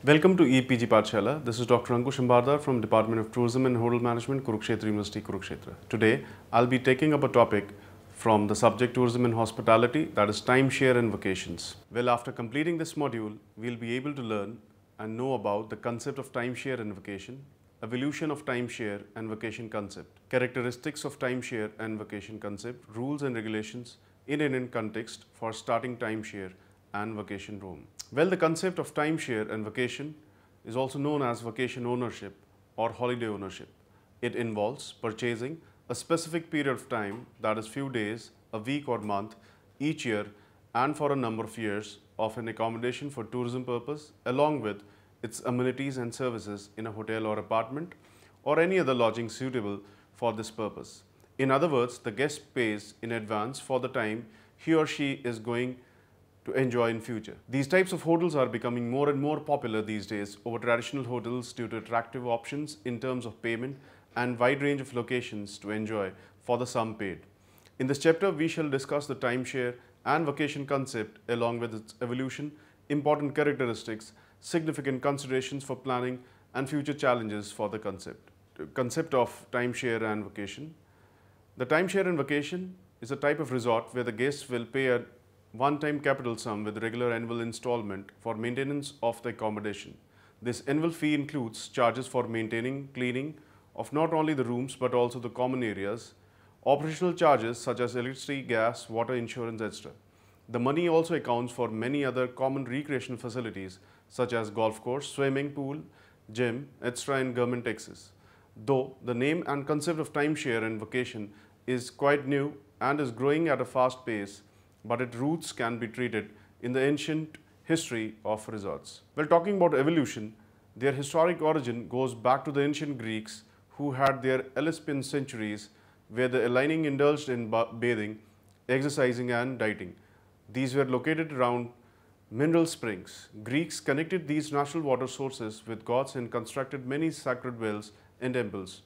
Welcome to EPG Pathshala. This is Dr. Ankush Ambardar from Department of Tourism and Hotel Management, Kurukshetra University, Kurukshetra. Today, I'll be taking up a topic from the subject Tourism and Hospitality, that is timeshare and vacations. Well, after completing this module, we'll be able to learn and know about the concept of timeshare and vacation, evolution of timeshare and vacation concept, characteristics of timeshare and vacation concept, rules and regulations in Indian context for starting timeshare and vacation roam. Well, the concept of timeshare and vacation is also known as vacation ownership or holiday ownership. It involves purchasing a specific period of time, that is few days, a week or month, each year and for a number of years of an accommodation for tourism purpose along with its amenities and services in a hotel or apartment or any other lodging suitable for this purpose. In other words, the guest pays in advance for the time he or she is going to enjoy in future. These types of hotels are becoming more and more popular these days over traditional hotels due to attractive options in terms of payment and wide range of locations to enjoy for the sum paid. In this chapter, we shall discuss the timeshare and vacation concept along with its evolution, important characteristics, significant considerations for planning and future challenges for the concept. The concept of timeshare and vacation. The timeshare and vacation is a type of resort where the guests will pay a one-time capital sum with regular annual installment for maintenance of the accommodation. This annual fee includes charges for maintaining, cleaning of not only the rooms but also the common areas, operational charges such as electricity, gas, water, insurance, etc. The money also accounts for many other common recreational facilities such as golf course, swimming pool, gym, etc. and government taxes. Though the name and concept of timeshare and vacation is quite new and is growing at a fast pace, but its roots can be treated in the ancient history of resorts. Well, talking about evolution, their historic origin goes back to the ancient Greeks who had their Olympian centuries where the Hellenic indulged in bathing, exercising and dieting. These were located around mineral springs. Greeks connected these natural water sources with gods and constructed many sacred wells and temples.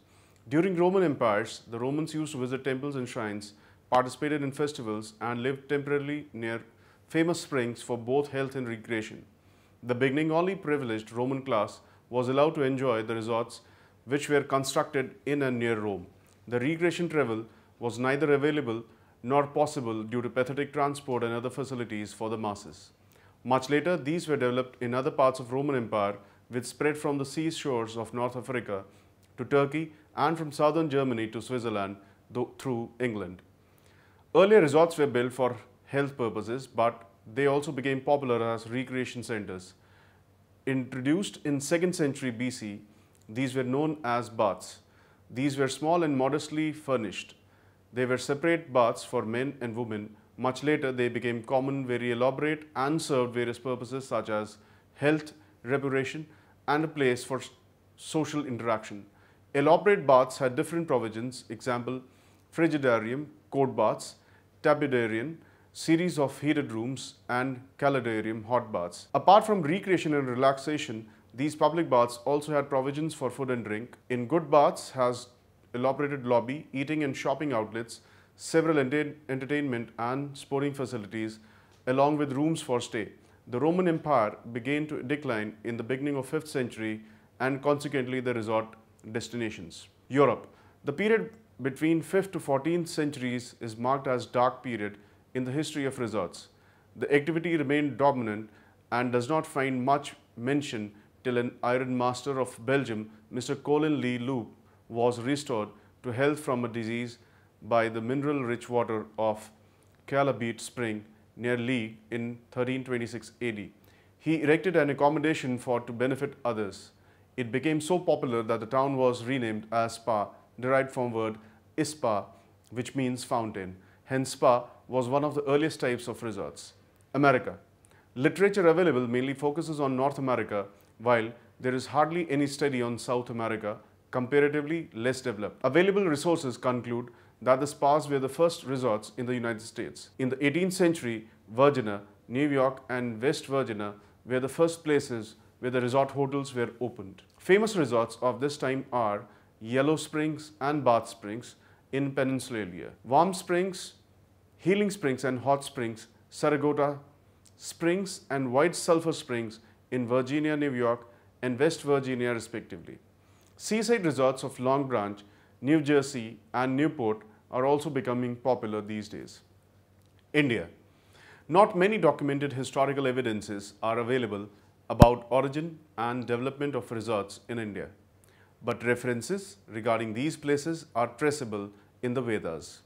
During Roman empires, the Romans used to visit temples and shrines, participated in festivals and lived temporarily near famous springs for both health and recreation. The beginning only privileged Roman class was allowed to enjoy the resorts which were constructed in and near Rome. The recreation travel was neither available nor possible due to pathetic transport and other facilities for the masses. Much later, these were developed in other parts of Roman Empire which spread from the sea shores of North Africa to Turkey and from southern Germany to Switzerland through England. Earlier resorts were built for health purposes, but they also became popular as recreation centers. Introduced in 2nd century BC, these were known as baths. These were small and modestly furnished. They were separate baths for men and women. Much later, they became common, very elaborate and served various purposes such as health, reparation and a place for social interaction. Elaborate baths had different provisions, example, frigidarium, court baths, tabidarium, series of heated rooms and calidarium, hot baths. Apart from recreation and relaxation, these public baths also had provisions for food and drink. In good baths has elaborated lobby, eating and shopping outlets, several entertainment and sporting facilities along with rooms for stay. The Roman Empire began to decline in the beginning of 5th century and consequently the resort destinations. Europe. The period between 5th to 14th centuries is marked as dark period in the history of resorts. The activity remained dominant and does not find much mention till an iron master of Belgium, Mr. Colin Lee Loop, was restored to health from a disease by the mineral-rich water of Calabeat Spring near Lee in 1326 AD. He erected an accommodation to benefit others. It became so popular that the town was renamed as Spa, derived from word Ispa, which means fountain. Hence, Spa was one of the earliest types of resorts. America. Literature available mainly focuses on North America, while there is hardly any study on South America, comparatively less developed. Available resources conclude that the spas were the first resorts in the United States. In the 18th century, Virginia, New York and West Virginia were the first places where the resort hotels were opened. Famous resorts of this time are Yellow Springs and Bath Springs in Peninsular. Warm Springs, Healing Springs and Hot Springs, Saratoga Springs and White Sulphur Springs in Virginia, New York, and West Virginia respectively. Seaside resorts of Long Branch, New Jersey, and Newport are also becoming popular these days. India. Not many documented historical evidences are available about origin and development of resorts in India, but references regarding these places are traceable in the Vedas.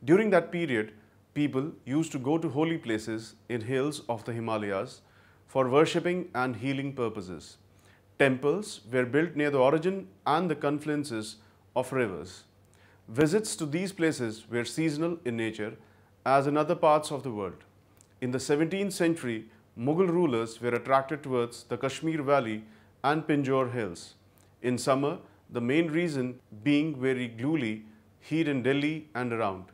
During that period, people used to go to holy places in hills of the Himalayas for worshipping and healing purposes. Temples were built near the origin and the confluences of rivers. Visits to these places were seasonal in nature, as in other parts of the world. In the 17th century, Mughal rulers were attracted towards the Kashmir Valley and Pinjore Hills. In summer, the main reason being very gloomy heat in Delhi and around.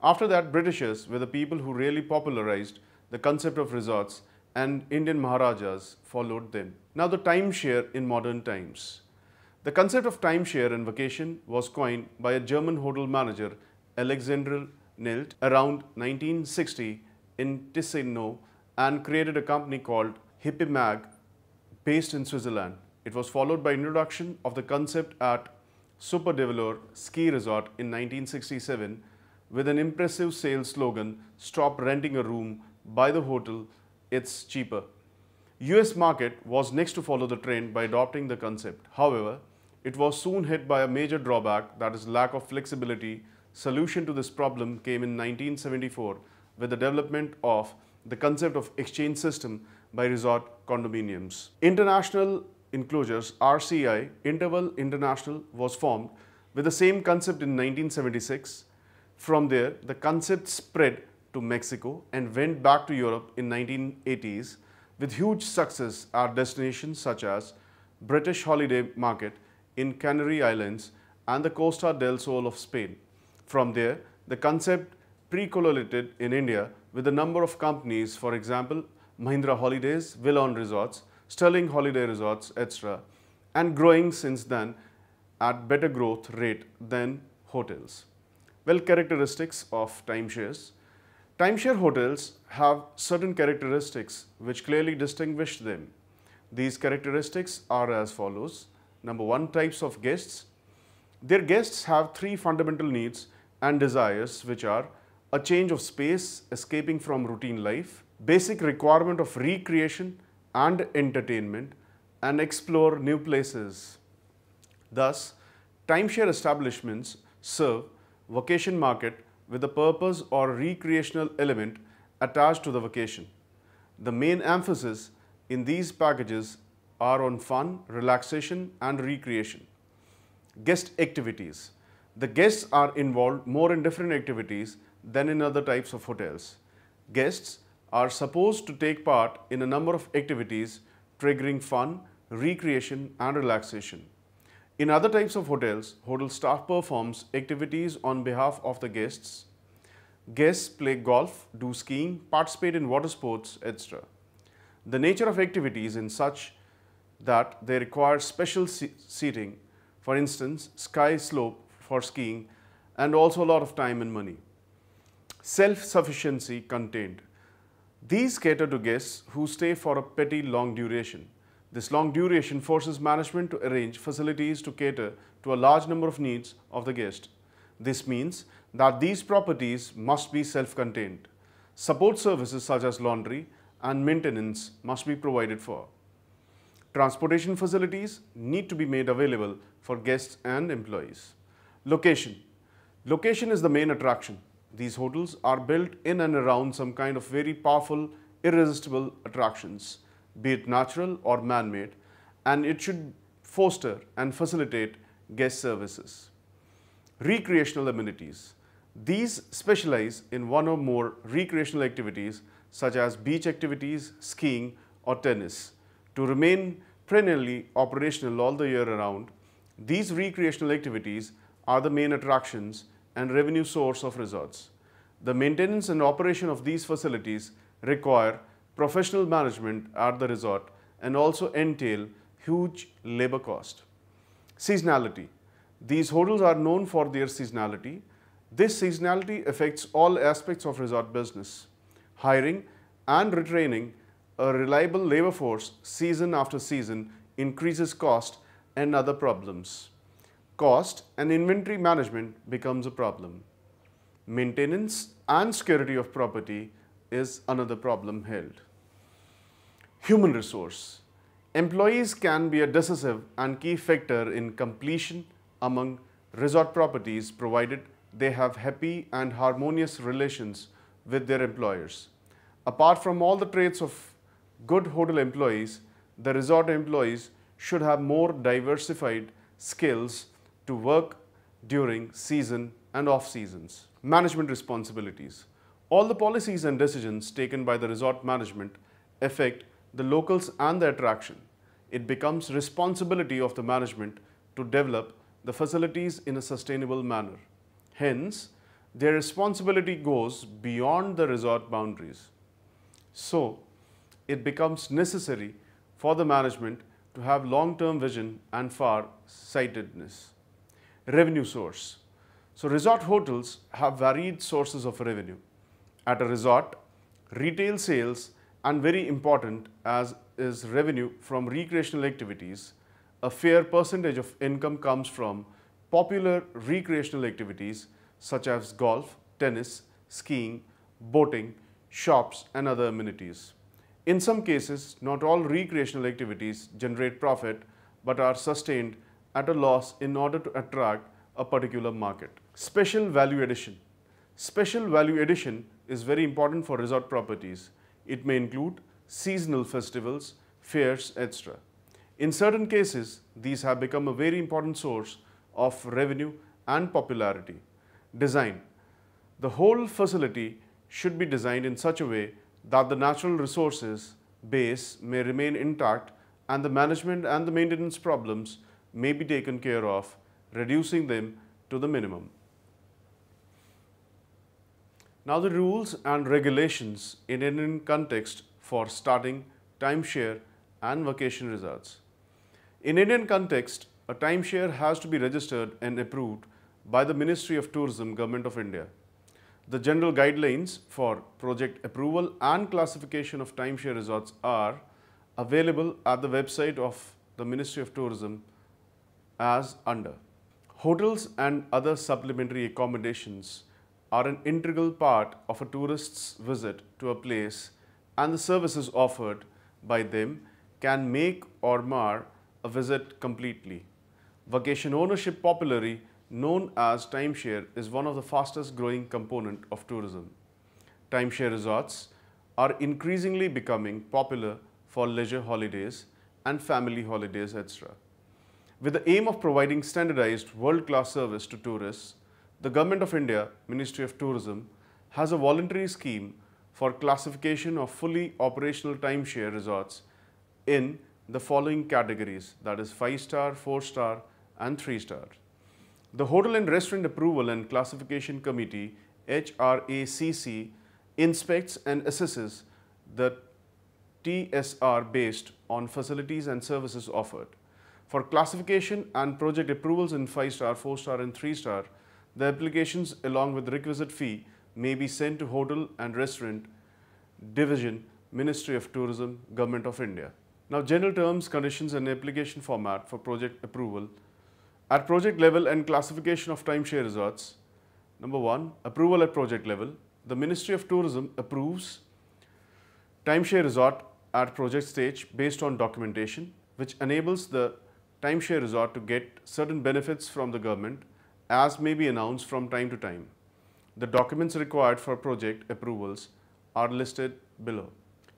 After that, Britishers were the people who really popularized the concept of resorts, and Indian Maharajas followed them. Now, the timeshare in modern times. The concept of timeshare and vacation was coined by a German hotel manager, Alexander Nilt, around 1960 in Ticino, and created a company called Hippimag based in Switzerland. It was followed by introduction of the concept at Superdevelor Ski Resort in 1967 with an impressive sales slogan, "Stop renting a room, buy the hotel, it's cheaper." US market was next to follow the trend by adopting the concept. However, it was soon hit by a major drawback, that is lack of flexibility. Solution to this problem came in 1974 with the development of the concept of exchange system by resort condominiums. International Enclosures RCI, Interval International, was formed with the same concept in 1976. From there, the concept spread to Mexico and went back to Europe in 1980s with huge success at destinations such as British Holiday Market in Canary Islands and the Costa del Sol of Spain. From there, the concept pre-collated in India with a number of companies, for example, Mahindra Holidays, Villon Resorts, Sterling Holiday Resorts, etc., and growing since then at better growth rate than hotels. Well, characteristics of timeshares. Timeshare hotels have certain characteristics which clearly distinguish them. These characteristics are as follows. Number one, types of guests. Their guests have three fundamental needs and desires, which are a change of space, escaping from routine life, basic requirement of recreation and entertainment, and explore new places. Thus, timeshare establishments serve vacation market with a purpose or recreational element attached to the vacation. The main emphasis in these packages are on fun, relaxation, and recreation. Guest activities. The guests are involved more in different activities than in other types of hotels. Guests are supposed to take part in a number of activities triggering fun, recreation, and relaxation. In other types of hotels, hotel staff performs activities on behalf of the guests. Guests play golf, do skiing, participate in water sports, etc. The nature of activities is such that they require special seating, for instance, ski slope for skiing, and also a lot of time and money. Self-sufficiency contained. These cater to guests who stay for a pretty long duration. This long duration forces management to arrange facilities to cater to a large number of needs of the guest. This means that these properties must be self-contained. Support services such as laundry and maintenance must be provided for. Transportation facilities need to be made available for guests and employees. Location. Location is the main attraction. These hotels are built in and around some kind of very powerful, irresistible attractions, be it natural or man-made, and it should foster and facilitate guest services. Recreational amenities. These specialize in one or more recreational activities such as beach activities, skiing, or tennis. To remain perennially operational all the year around, these recreational activities are the main attractions and revenue source of resorts. The maintenance and operation of these facilities require professional management at the resort and also entail huge labor cost. Seasonality. These hotels are known for their seasonality. This seasonality affects all aspects of resort business. Hiring and retraining a reliable labor force season after season increases cost and other problems. Cost and inventory management becomes a problem. Maintenance and security of property is another problem held. Human resource. Employees can be a decisive and key factor in completion among resort properties provided they have happy and harmonious relations with their employers. Apart from all the traits of good hotel employees, the resort employees should have more diversified skills to work during season and off seasons. Management responsibilities. All the policies and decisions taken by the resort management affect the locals and the attraction. It becomes responsibility of the management to develop the facilities in a sustainable manner. Hence, their responsibility goes beyond the resort boundaries. So, it becomes necessary for the management to have long-term vision and far-sightedness. Revenue source. So, resort hotels have varied sources of revenue. At a resort, retail sales and very important as is revenue from recreational activities, a fair percentage of income comes from popular recreational activities such as golf, tennis, skiing, boating, shops and other amenities. In some cases, not all recreational activities generate profit but are sustained at a loss in order to attract a particular market. Special value addition. Special value addition is very important for resort properties. It may include seasonal festivals, fairs, etc. In certain cases, these have become a very important source of revenue and popularity. Design. The whole facility should be designed in such a way that the natural resources base may remain intact and the management and the maintenance problems may be taken care of, reducing them to the minimum. Now the rules and regulations in Indian context for starting timeshare and vacation resorts. In Indian context, a timeshare has to be registered and approved by the Ministry of Tourism, Government of India. The general guidelines for project approval and classification of timeshare resorts are available at the website of the Ministry of Tourism as under. Hotels and other supplementary accommodations are an integral part of a tourist's visit to a place, and the services offered by them can make or mar a visit completely. Vacation ownership, popularly known as timeshare, is one of the fastest growing component of tourism. Timeshare resorts are increasingly becoming popular for leisure holidays and family holidays, etc. With the aim of providing standardized world-class service to tourists, the Government of India, Ministry of Tourism, has a voluntary scheme for classification of fully operational timeshare resorts in the following categories, that is 5-star, 4-star and 3-star. The Hotel and Restaurant Approval and Classification Committee, HRACC, inspects and assesses the TSR based on facilities and services offered. For classification and project approvals in 5-star, 4-star and 3-star, the applications along with requisite fee may be sent to Hotel and Restaurant Division, Ministry of Tourism, Government of India. Now, general terms, conditions and application format for project approval. At project level and classification of timeshare resorts, number 1, approval at project level. The Ministry of Tourism approves timeshare resort at project stage based on documentation, which enables the timeshare resort to get certain benefits from the government as may be announced from time to time. The documents required for project approvals are listed below.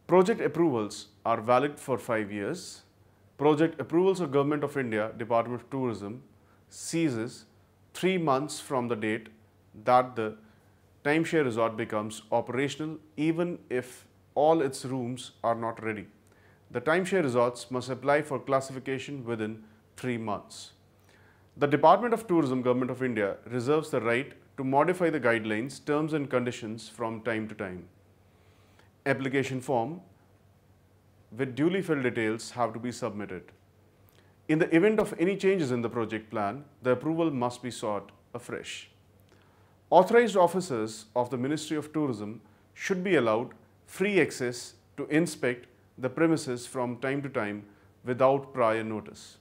Project approvals are valid for 5 years. Project approvals of Government of India, Department of Tourism, ceases 3 months from the date that the timeshare resort becomes operational, even if all its rooms are not ready. The timeshare resorts must apply for classification within 3 months. The Department of Tourism, Government of India, reserves the right to modify the guidelines, terms and conditions from time to time. Application form with duly filled details have to be submitted. In the event of any changes in the project plan, the approval must be sought afresh. Authorized officers of the Ministry of Tourism should be allowed free access to inspect the premises from time to time without prior notice.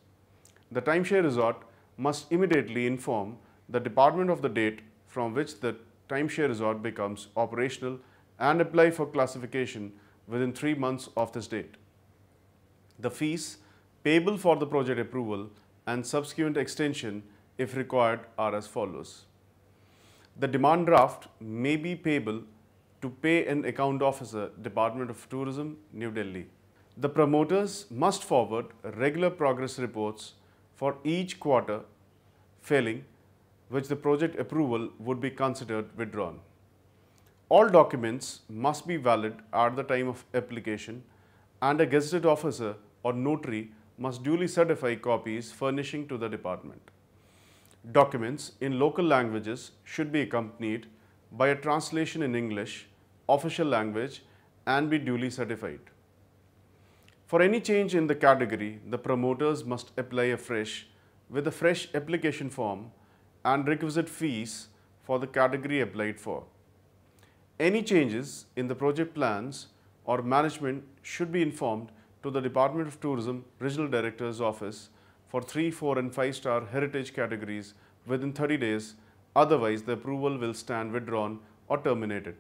The timeshare resort must immediately inform the department of the date from which the timeshare resort becomes operational and apply for classification within 3 months of this date. The fees payable for the project approval and subsequent extension, if required, are as follows. The demand draft may be payable to Pay and Account Officer, Department of Tourism, New Delhi. The promoters must forward regular progress reports for each quarter, failing which the project approval would be considered withdrawn. All documents must be valid at the time of application, and a gazetted officer or notary must duly certify copies furnishing to the department. Documents in local languages should be accompanied by a translation in English, official language, and be duly certified. For any change in the category, the promoters must apply afresh with a fresh application form and requisite fees for the category applied for. Any changes in the project plans or management should be informed to the Department of Tourism Regional Director's Office for 3, 4 and 5-star heritage categories within 30 days, otherwise the approval will stand withdrawn or terminated.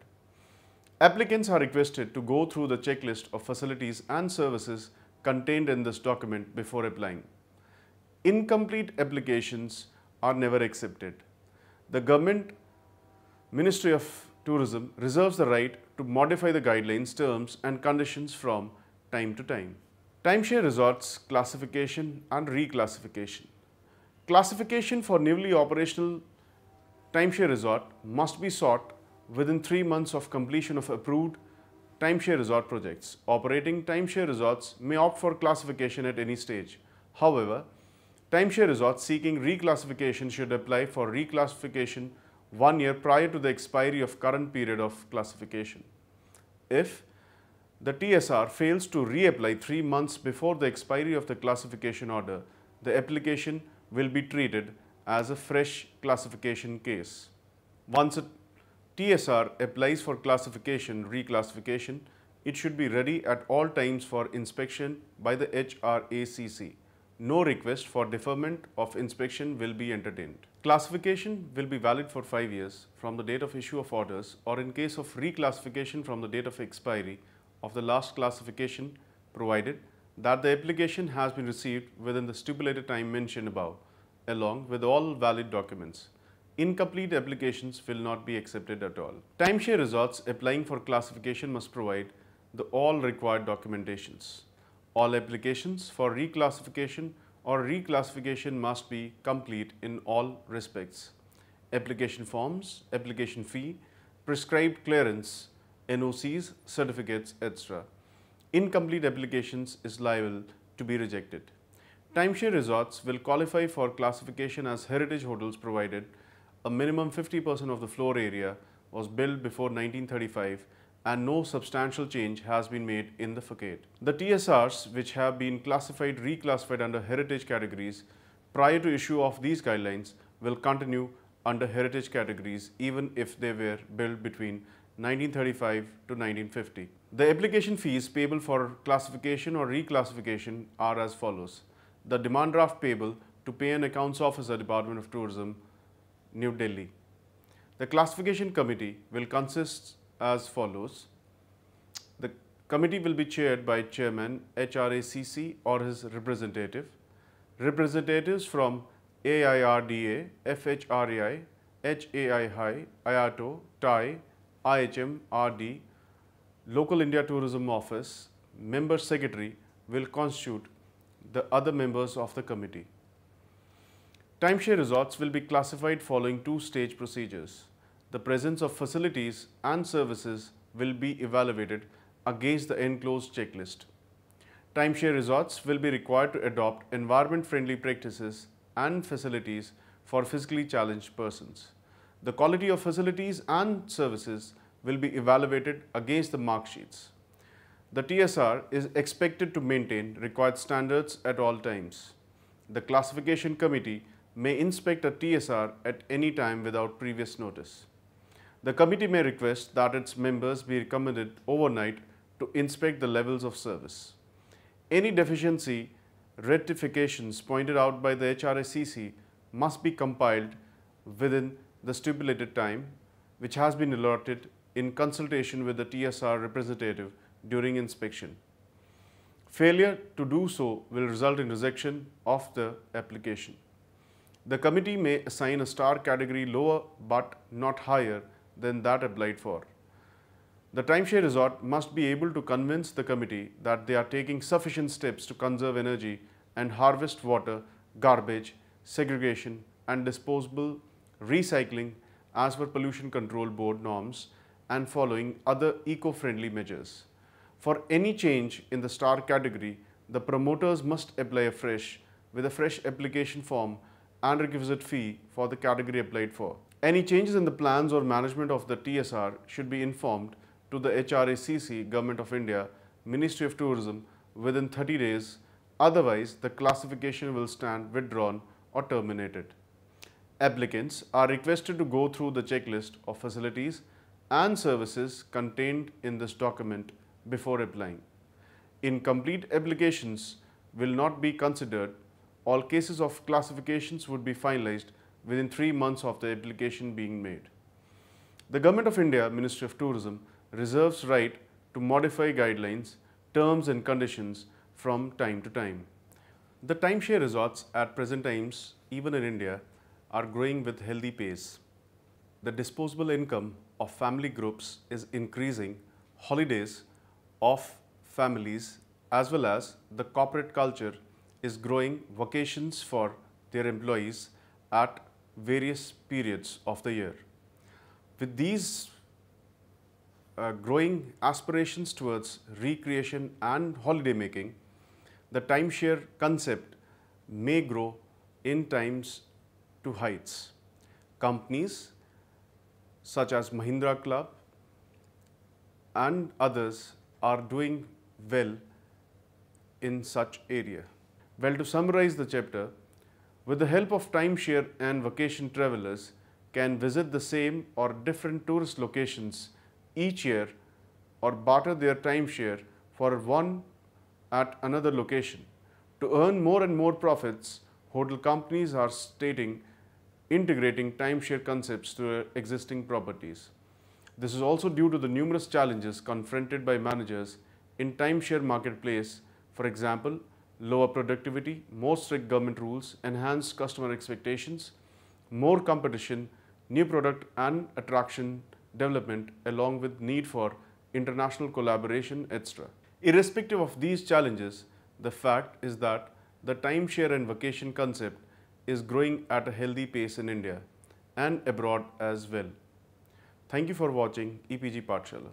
Applicants are requested to go through the checklist of facilities and services contained in this document before applying. Incomplete applications are never accepted. The Government Ministry of Tourism reserves the right to modify the guidelines, terms and conditions from time to time. Timeshare resorts classification and reclassification. Classification for newly operational timeshare resort must be sought within 3 months of completion of approved timeshare resort projects. Operating timeshare resorts may opt for classification at any stage. However, timeshare resorts seeking reclassification should apply for reclassification 1 year prior to the expiry of current period of classification. If the TSR fails to reapply 3 months before the expiry of the classification order, the application will be treated as a fresh classification case. Once a TSR applies for classification, reclassification, it should be ready at all times for inspection by the HRACC. No request for deferment of inspection will be entertained. Classification will be valid for 5 years from the date of issue of orders, or in case of reclassification from the date of expiry of the last classification, provided that the application has been received within the stipulated time mentioned above, along with all valid documents. Incomplete applications will not be accepted at all. Timeshare resorts applying for classification must provide the all required documentations. All applications for reclassification or reclassification must be complete in all respects. Application forms, application fee, prescribed clearance, NOCs, certificates, etc. Incomplete applications is liable to be rejected. Timeshare resorts will qualify for classification as heritage hotels provided a minimum 50% of the floor area was built before 1935 and no substantial change has been made in the facade. The TSRs which have been reclassified under heritage categories prior to issue of these guidelines will continue under heritage categories even if they were built between 1935 to 1950. The application fees payable for classification or reclassification are as follows. The demand draft payable to Pay and Accounts Officer, Department of Tourism, New Delhi. The classification committee will consist as follows. The committee will be chaired by Chairman HRACC or his representative. Representatives from AIRDA, FHRAI, HAI, IATO, TAI, IHM, RD, Local India Tourism Office, Member Secretary will constitute the other members of the committee. Timeshare resorts will be classified following two-stage procedures. The presence of facilities and services will be evaluated against the enclosed checklist. Timeshare resorts will be required to adopt environment-friendly practices and facilities for physically challenged persons. The quality of facilities and services will be evaluated against the mark sheets. The TSR is expected to maintain required standards at all times. The classification committee may inspect a TSR at any time without previous notice. The committee may request that its members be recommended overnight to inspect the levels of service. Any deficiency rectifications pointed out by the HRSCC must be compiled within the stipulated time, which has been allotted in consultation with the TSR representative during inspection. Failure to do so will result in rejection of the application. The committee may assign a star category lower but not higher than that applied for. The timeshare resort must be able to convince the committee that they are taking sufficient steps to conserve energy and harvest water, garbage, segregation and disposable recycling as per Pollution Control Board norms and following other eco-friendly measures. For any change in the star category, the promoters must apply afresh with a fresh application form and requisite fee for the category applied for. Any changes in the plans or management of the TSR should be informed to the HRSCC, Government of India, Ministry of Tourism within 30 days, otherwise the classification will stand withdrawn or terminated. Applicants are requested to go through the checklist of facilities and services contained in this document before applying. Incomplete applications will not be considered. All cases of classifications would be finalized within 3 months of the application being made. The Government of India, Ministry of Tourism, reserves right to modify guidelines, terms and conditions from time to time. The timeshare resorts at present times, even in India, are growing with healthy pace. The disposable income of family groups is increasing, holidays of families as well as the corporate culture is growing vacations for their employees at various periods of the year. With these growing aspirations towards recreation and holiday making, the timeshare concept may grow in times to heights. Companies such as Mahindra Club and others are doing well in such area. Well, to summarize the chapter, with the help of timeshare and vacation travelers can visit the same or different tourist locations each year or barter their timeshare for one at another location. To earn more and more profits, hotel companies are integrating timeshare concepts to their existing properties. This is also due to the numerous challenges confronted by managers in timeshare marketplace, for example, lower productivity, more strict government rules, enhanced customer expectations, more competition, new product and attraction development along with need for international collaboration, etc. Irrespective of these challenges, the fact is that the timeshare and vacation concept is growing at a healthy pace in India and abroad as well. Thank you for watching EPG Pathshala.